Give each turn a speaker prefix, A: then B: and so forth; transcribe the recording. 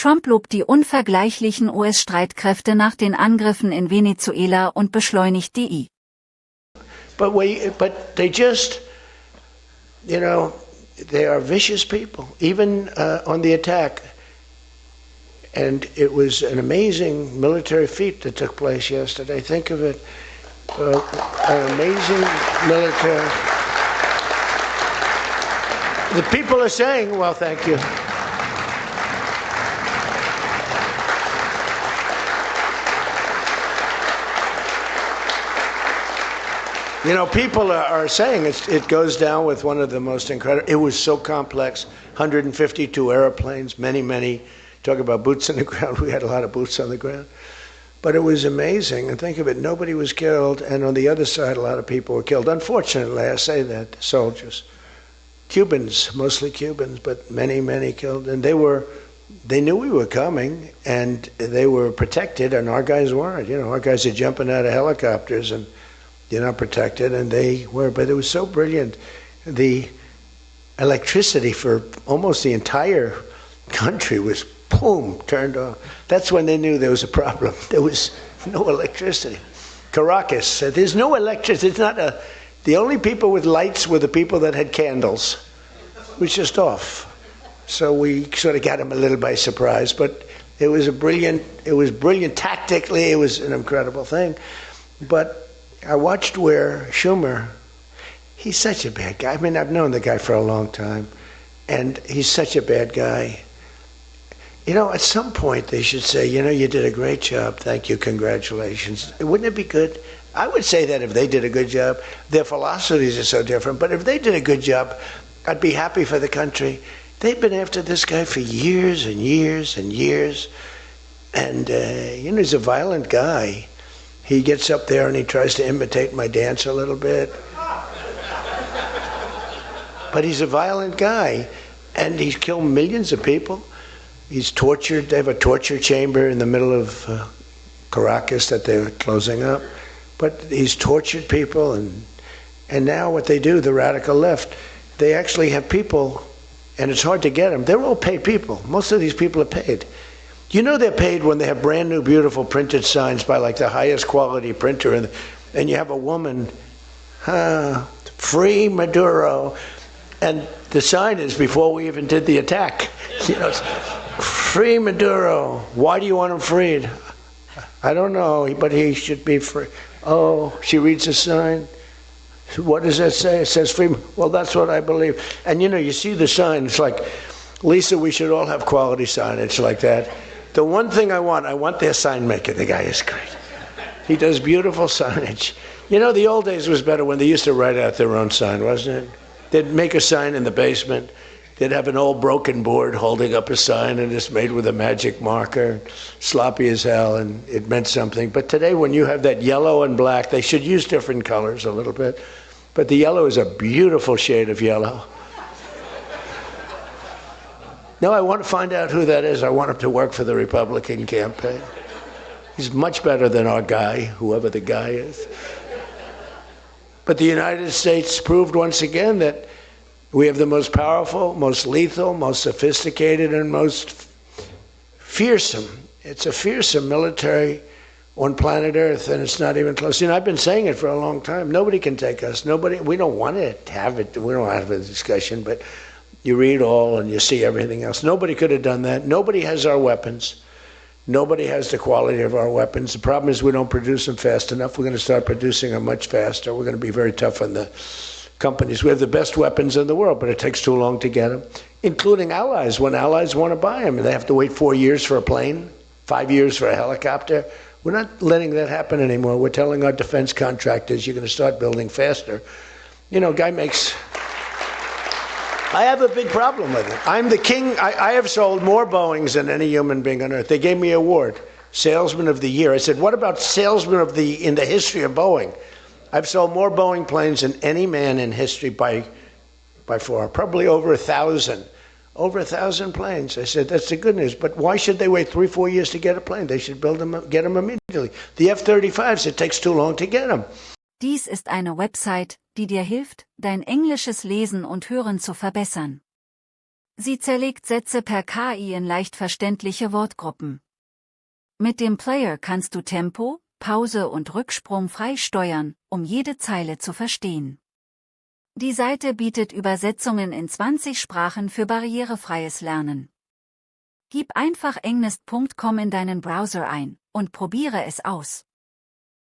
A: Trump lobt die unvergleichlichen US-Streitkräfte nach den Angriffen in Venezuela und beschleunigt die.
B: But they just, they are vicious people, even on the attack. And it was an amazing military feat that took place yesterday. Think of it, an amazing military. The people are saying, well, thank you. People are saying it goes down with one of the most incredible. It was so complex. 152 airplanes, many. Talk about boots on the ground. We had a lot of boots on the ground. But it was amazing. And think of it, nobody was killed. And on the other side, a lot of people were killed. Unfortunately, I say that, soldiers. Cubans, mostly Cubans, but many killed. And they knew we were coming, and they were protected, and our guys weren't. Our guys are jumping out of helicopters, and you're not protected, and they were. But it was so brilliant. The electricity for almost the entire country was, boom, turned off. That's when they knew there was a problem. There was no electricity. Caracas, there's no electricity. It's not the only people with lights were the people that had candles. It was just off. So we sort of got them a little by surprise, but it was brilliant tactically. It was an incredible thing. But I watched where Schumer, he's such a bad guy. I mean, I've known the guy for a long time, and he's such a bad guy. At some point they should say, you did a great job. Thank you, congratulations. Wouldn't it be good? I would say that if they did a good job. Their philosophies are so different, but if they did a good job, I'd be happy for the country. They've been after this guy for years and years and years, and he's a violent guy. He gets up there and he tries to imitate my dance a little bit. But he's a violent guy, and he's killed millions of people. He's tortured. They have a torture chamber in the middle of Caracas that they're closing up. But he's tortured people, and now what they do, the radical left, they actually have people, and it's hard to get them. They're all paid people. Most of these people are paid. They're paid when they have brand new, beautiful printed signs by like the highest quality printer, and you have a woman, free Maduro, and the sign is before we even did the attack. Free Maduro. Why do you want him freed? I don't know, but he should be free. Oh, she reads the sign. What does that say? It says free. Well, that's what I believe. And you see the sign. It's like, Lisa, we should all have quality signage like that. The one thing I want their sign maker. The guy is great. He does beautiful signage. The old days was better when they used to write out their own sign, wasn't it? They'd make a sign in the basement. They'd have an old broken board holding up a sign, and it's made with a magic marker, sloppy as hell, and it meant something. But today, when you have that yellow and black, they should use different colors a little bit. But the yellow is a beautiful shade of yellow. No, I want to find out who that is. I want him to work for the Republican campaign. He's much better than our guy, whoever the guy is. But the United States proved once again that we have the most powerful, most lethal, most sophisticated, and most fearsome. It's a fearsome military on planet Earth, and it's not even close. I've been saying it for a long time. Nobody can take us. Nobody. We don't want to have it. We don't have a discussion, but you read all and you see everything else. Nobody could have done that. Nobody has our weapons. Nobody has the quality of our weapons. The problem is we don't produce them fast enough. We're going to start producing them much faster. We're going to be very tough on the companies. We have the best weapons in the world, but it takes too long to get them, including allies. When allies want to buy them, they have to wait 4 years for a plane, 5 years for a helicopter. We're not letting that happen anymore. We're telling our defense contractors, you're going to start building faster. Guy makes... I have a big problem with it. I'm the king. I have sold more Boeings than any human being on earth. They gave me an award, Salesman of the Year. I said, what about Salesman of in the history of Boeing? I've sold more Boeing planes than any man in history by far, probably over 1,000. Over 1,000 planes. I said, that's the good news. But why should they wait 3-4 years to get a plane? They should get them immediately. The F-35s, it takes too long to get them.
A: Dies ist eine Website, die dir hilft, dein englisches Lesen und Hören zu verbessern. Sie zerlegt Sätze per KI in leicht verständliche Wortgruppen. Mit dem Player kannst du Tempo, Pause und Rücksprung frei steuern, um jede Zeile zu verstehen. Die Seite bietet Übersetzungen in 20 Sprachen für barrierefreies Lernen. Gib einfach englist.com in deinen Browser ein und probiere es aus.